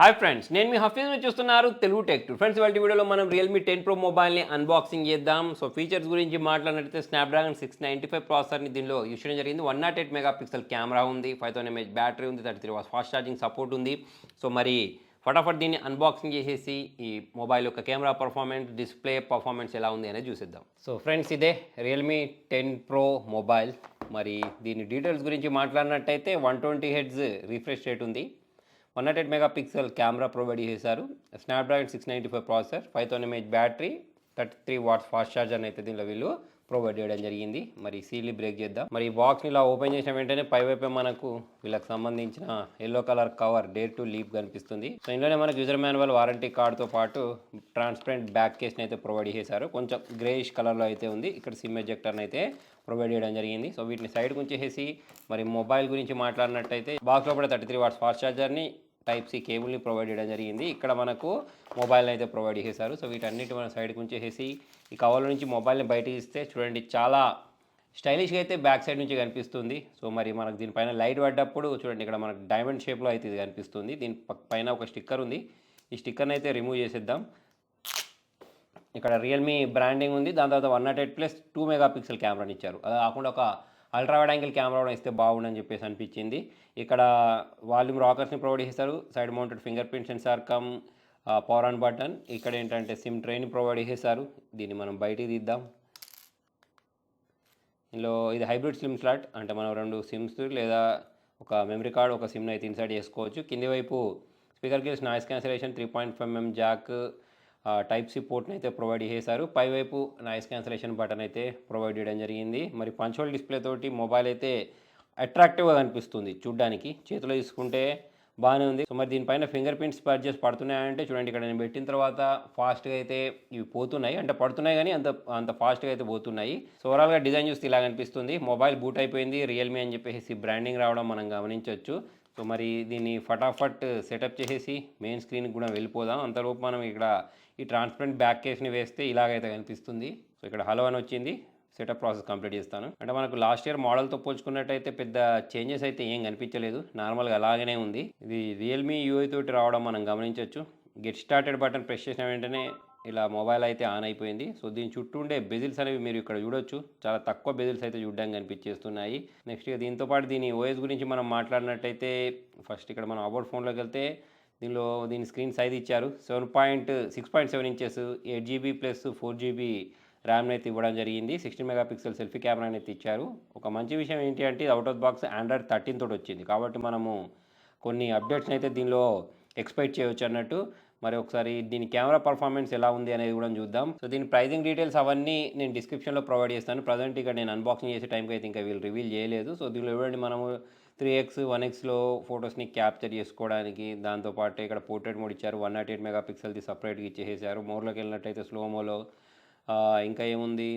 Hi friends, నేను మీ హఫీజ్ మీరు చూస్తున్నారు తెలుగు టెక్ టూ. ఫ్రెండ్స్, ఇవాళ వీడియోలో మనం రియల్మీ 10 ప్రో మొబైల్ని అన్బాక్సింగ్ చేద్దాం. సో ఫీచర్స్ గురించి మాట్లాడినట్లయితే స్నాప్డ్రాగన్ 695 ప్రాసెసర్ని దీనిలో యూస్ చేయడం జరిగింది. 108 మెగాపిక్సెల్ కెమెరా ఉంది, 5000 mAh బ్యాటరీ ఉంది, 33 వాట్స్ ఫాస్ట్ ఛార్జింగ్ సపోర్ట్ ఉంది. సో మరి ఫటాఫట్ దీన్ని అన్బాక్సింగ్ చేసేసి ఈ మొబైల్ యొక్క కెమెరా పర్ఫార్మెన్స్, డిస్ప్లే పర్ఫార్మెన్స్ ఎలా ఉంది అనేది చూసేద్దాం. సో ఫ్రెండ్స్, ఇదే రియల్మీ 10 ప్రో మొబైల్. మరి దీని డీటెయిల్స్ గురించి మాట్లాడినట్టయితే 120 Hz రిఫ్రెష్ రేట్ ఉంది, 108 మెగాపిక్సెల్ కెమెరా ప్రొవైడ్ చేశారు, Snapdragon 695 processor, 5000 mAh battery, 33 watts fast charger అయితే దీనిలో వీళ్ళు ప్రొవైడ్ చేయడం జరిగింది. మరి సీల్ని బ్రేక్ చేద్దాం. మరి ఈ బాక్స్ని ఇలా ఓపెన్ చేసిన వెంటనే పైవైపే మనకు వీళ్ళకి సంబంధించిన yellow colour cover dare to leap కనిపిస్తుంది. సో ఇందులోనే మనకు యూజర్ మాన్యువల్, వారంటీ కార్డ్తో పాటు ట్రాన్స్పరెంట్ బ్యాక్ కేస్ని అయితే ప్రొవైడ్ చేశారు. కొంచెం గ్రేయిష్ కలర్లో అయితే ఉంది. ఇక్కడ సిమ్ ఎజెక్టర్ని అయితే ప్రొవైడ్ చేయడం జరిగింది. సో వీటిని సైడ్కి ఉంచేసి మరి మొబైల్ గురించి మాట్లాడినట్టయితే బాక్స్ లోపల 33 వాట్స్ ఫాస్ట్ ఛార్జర్ని, టైప్ సి కేబుల్ని ప్రొవైడ్ చేయడం జరిగింది. ఇక్కడ మనకు మొబైల్ని అయితే ప్రొవైడ్ చేశారు. సో వీటన్నిటి మనం సైడ్కి ఉంచేసి ఈ కవర్ల నుంచి మొబైల్ని బయటకి ఇస్తే చూడండి, చాలా స్టైలిష్గా అయితే బ్యాక్ సైడ్ నుంచి కనిపిస్తుంది. సో మరి మనకు దీనిపైన లైట్ పడ్డప్పుడు చూడండి, ఇక్కడ మనకు డైమండ్ షేప్లో అయితే ఇది కనిపిస్తుంది. దీని పైన ఒక స్టిక్కర్ ఉంది. ఈ స్టిక్కర్ని అయితే రిమూవ్ చేసేద్దాం. ఇక్కడ రియల్మీ బ్రాండింగ్ ఉంది. దాని తర్వాత 108+ 2 మెగాపిక్సెల్ కెమెరాని ఇచ్చారు. అలా కాకుండా ఒక అల్ట్రా వైడ్ యాంగిల్ కెమెరా కూడా ఇస్తే బాగుండని చెప్పేసి అనిపించింది. ఇక్కడ వాల్యూమ్ రాకర్స్ని ప్రొవైడ్ చేస్తారు. Side mounted finger print censor come power on button. ఇక్కడ ఏంటంటే సిమ్ ట్రైని ప్రొవైడ్ చేశారు. దీన్ని మనం బయటికి తీద్దాం. ఇందులో ఇది హైబ్రిడ్ సిమ్ స్లాట్, అంటే మనం 2 సిమ్స్ లేదా ఒక మెమరీ కార్డ్, ఒక సిమ్ని అయితే ఇన్సర్ట్ చేసుకోవచ్చు. కింది వైపు speaker grills, noise cancellation, 3.5 mm jack, type C పోర్ట్ని అయితే ప్రొవైడ్ చేశారు. పైవైపు నాయిస్ క్యాన్సిలేషన్ బటన్ అయితే ప్రొవైడ్ చేయడం జరిగింది. మరి పంచ్ హోల్ డిస్ప్లే తోటి మొబైల్ అయితే అట్రాక్టివ్గా కనిపిస్తుంది చూడ్డానికి. చేతిలో తీసుకుంటే బాగానే ఉంది. సో మరి దీనిపైన ఫింగర్ ప్రింట్స్ పర్చేస్ పడుతున్నాయంటే చూడండి, ఇక్కడ నేను పెట్టిన తర్వాత ఫాస్ట్గా అయితే ఇవి పోతున్నాయి, అంటే పడుతున్నాయి కానీ అంత ఫాస్ట్గా అయితే పోతున్నాయి. సో ఓవరాల్గా డిజైన్ చూస్తే ఇలా కనిపిస్తుంది. మొబైల్ బూట్ అయిపోయింది. రియల్మీ అని చెప్పేసి బ్రాండింగ్ రావడం మనం గమనించవచ్చు. సో మరి దీన్ని ఫటాఫట్ సెటప్ చేసేసి మెయిన్ స్క్రీన్కి కూడా వెళ్ళిపోదాం. అంతలోపు మనం ఇక్కడ ఈ ట్రాన్స్పరెంట్ బ్యాక్ కేస్ని వేస్తే ఇలాగైతే కనిపిస్తుంది. సో ఇక్కడ హలో అని వచ్చింది. సెటప్ ప్రాసెస్ కంప్లీట్ చేస్తాను. అంటే మనకు లాస్ట్ ఇయర్ మోడల్తో పోల్చుకున్నట్టయితే పెద్ద చేంజెస్ అయితే ఏం కనిపించలేదు, నార్మల్గా అలాగనే ఉంది. ఇది రియల్మీ యూఐ తోటి రావడం మనం గమనించవచ్చు. గెట్ స్టార్టెడ్ బటన్ ప్రెస్ చేసిన వెంటనే ఇలా మొబైల్ అయితే ఆన్ అయిపోయింది. సో దీని చుట్టూ ఉండే బెజిల్స్ అనేవి మీరు ఇక్కడ చూడొచ్చు. చాలా తక్కువ బెజిల్స్ అయితే చూడడానికి కనిపించేస్తున్నాయి. నెక్స్ట్ ఇక దీంతో పాటు దీని ఓఎస్ గురించి మనం మాట్లాడినట్టయితే ఫస్ట్ ఇక్కడ మనం అబౌట్ ఫోన్లోకి వెళ్తే దీని స్క్రీన్ సైజ్ ఇచ్చారు. 6.7 ఇంచెస్, 8GB + 4GB ర్యామ్ని అయితే ఇవ్వడం జరిగింది. 16 మెగాపిక్సెల్ సెల్ఫీ కెమెరాని అయితే ఇచ్చారు. ఒక మంచి విషయం ఏంటి అంటే ఇది అవుట్ ఆఫ్ బాక్స్ Android 13 తోటి వచ్చింది, కాబట్టి మనము కొన్ని అప్డేట్స్ని అయితే దీనిలో ఎక్స్పెక్ట్ చేయవచ్చు అన్నట్టు. మరి ఒకసారి దీని కెమెరా పర్ఫార్మెన్స్ ఎలా ఉంది అనేది కూడా చూద్దాం. సో దీని ప్రైజింగ్ డీటెయిల్స్ అవన్నీ నేను డిస్క్రిప్షన్లో ప్రొవైడ్ చేస్తాను. ప్రజెంట్ ఇక నేను అన్బాక్సింగ్ చేసే టైంకి అయితే ఇంకా వీళ్ళు రివీల్ చేయలేదు. సో దీనిలో చూడండి, మనము 3x 1xలో ఫొటోస్ని క్యాప్చర్ చేసుకోవడానికి, దాంతోపాటు ఇక్కడ పోర్ట్రేట్ మోడ్ ఇచ్చారు. 108 మెగాపిక్సెల్ది సపరేట్గా ఇచ్చేసారు. మోర్లోకి వెళ్ళినట్టయితే స్లోమోలో ఇంకా ఏముంది,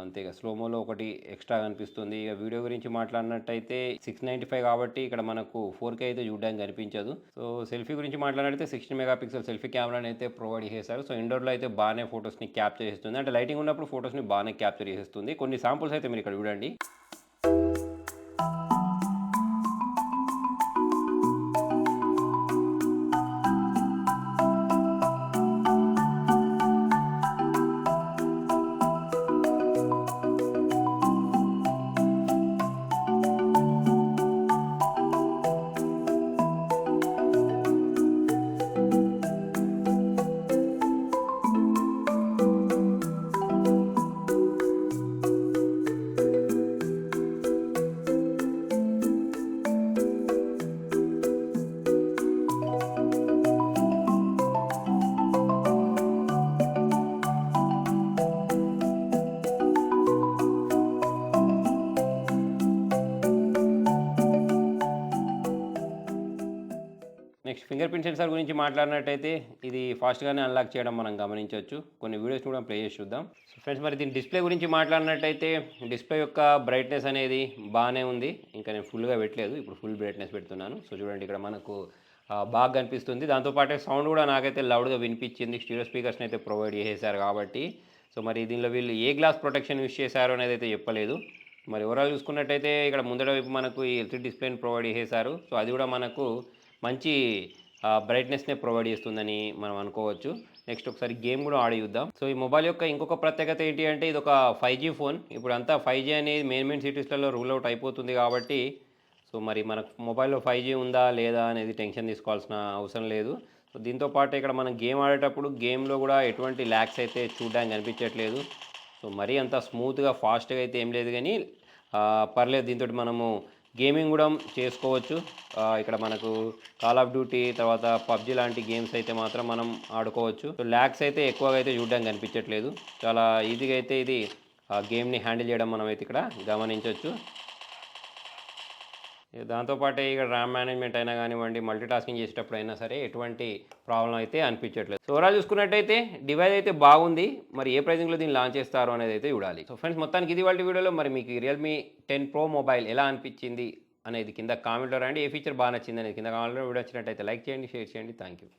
అంతేగా స్లోమోలో ఒకటి ఎక్స్ట్రా కనిపిస్తుంది. ఇక వీడియో గురించి మాట్లాడినట్టయితే 695 కాబట్టి ఇక్కడ మనకు 4K అయితే చూడడానికి కనిపించదు. సో సెల్ఫీ గురించి మాట్లాడితే 16 మెగాపిక్సెల్ సెల్ఫీ కెమెరాని అయితే ప్రొవైడ్ చేశారు. సో ఇండోర్లో అయితే బాగానే ఫొటోస్ని క్యాప్చర్ చేస్తుంది, అంటే లైటింగ్ ఉన్నప్పుడు ఫొటోస్ని బాగానే క్యాప్చర్ చేస్తుంది. కొన్ని శాంపుల్స్ అయితే మీరు ఇక్కడ చూడండి. నెక్స్ట్ ఫింగర్ ప్రింట్ సెన్సార్ గురించి మాట్లాడినట్టయితే ఇది ఫాస్ట్గానే అన్లాక్ చేయడం మనం గమనించవచ్చు. కొన్ని వీడియోస్ కూడా ప్లే చేసి చూద్దాం. సో ఫ్రెండ్స్, మరి దీని డిస్ప్లే గురించి మాట్లాడినట్టయితే డిస్ప్లే యొక్క బ్రైట్నెస్ అనేది బాగానే ఉంది. ఇంకా నేను ఫుల్గా పెట్టలేదు, ఇప్పుడు ఫుల్ బ్రైట్నెస్ పెడుతున్నాను. సో చూడండి, ఇక్కడ మనకు బాగా కనిపిస్తుంది. దాంతోపాటే సౌండ్ కూడా నాకైతే లౌడ్గా వినిపించింది. స్టీరియో స్పీకర్స్ని అయితే ప్రొవైడ్ చేసేసారు కాబట్టి. సో మరి దీనిలో వీళ్ళు ఏ గ్లాస్ ప్రొటెక్షన్ యూస్ చేశారు అనేది అయితే చెప్పలేదు. మరి ఓవరాల్ చూసుకున్నట్టయితే ఇక్కడ ముందర వైపు మనకు ఈ ఎల్సీడీ డిస్ప్లేని ప్రొవైడ్ చేశారు. సో అది కూడా మనకు మంచి బ్రైట్నెస్నే ప్రొవైడ్ చేస్తుందని మనం అనుకోవచ్చు. నెక్స్ట్ ఒకసారి గేమ్ కూడా ఆడి చూద్దాం. సో ఈ మొబైల్ యొక్క ఇంకొక ప్రత్యేకత ఏంటి అంటే ఇది ఒక 5G ఫోన్. ఇప్పుడు అంతా 5G అనేది మెయిన్ సిటీస్లలో రూల్ అవుట్ అయిపోతుంది కాబట్టి సో మరి మనకు మొబైల్లో 5G ఉందా లేదా అనేది టెన్షన్ తీసుకోవాల్సిన అవసరం లేదు. సో దీంతో పాటు ఇక్కడ మనం గేమ్ ఆడేటప్పుడు గేమ్లో కూడా ఎటువంటి ల్యాగ్స్ అయితే చూడడానికి కనిపించట్లేదు. సో మరీ అంత స్మూత్గా ఫాస్ట్గా అయితే ఏం లేదు కానీ పర్లేదు, దీంతో మనము గేమింగ్ కూడా చేసుకోవచ్చు. ఇక్కడ మనకు కాల్ ఆఫ్ డ్యూటీ తర్వాత పబ్జి లాంటి గేమ్స్ అయితే మాత్రం మనం ఆడుకోవచ్చు. సో ల్యాగ్స్ అయితే ఎక్కువగా అయితే చూడడానికి కనిపించట్లేదు. చాలా ఈజీగా అయితే ఇది గేమ్ని హ్యాండిల్ చేయడం మనం అయితే ఇక్కడ గమనించవచ్చు. దాంతోపాటే ఇక ర్యామ్ మేనేజ్మెంట్ అయినా కానివ్వండి, మల్టీ టాస్కింగ్ చేసేటప్పుడు అయినా సరే ఎటువంటి ప్రాబ్లం అయితే అనిపించట్లేదు. సో ఓవరాల్ చూసుకున్నట్టయితే డివైస్ అయితే బాగుంది. మరి ఏ ప్రైజింగ్లో దీన్ని లాంచ్ చేస్తారో అనేది అయితే చూడాలి. సో ఫ్రెండ్స్, మొత్తానికి ఇది వాళ్ళ వీడియోలో మరి మీకు రియల్మీ 10 Pro మొబైల్ ఎలా అనిపించింది అనేది కింద కామెంట్లో రండి. ఏ ఫీచర్ బాగా నచ్చింది అనేది కింద కామెంట్లో. వీడియో వచ్చినట్టయితే లైక్ చేయండి, షేర్ చేయండి. Thank you.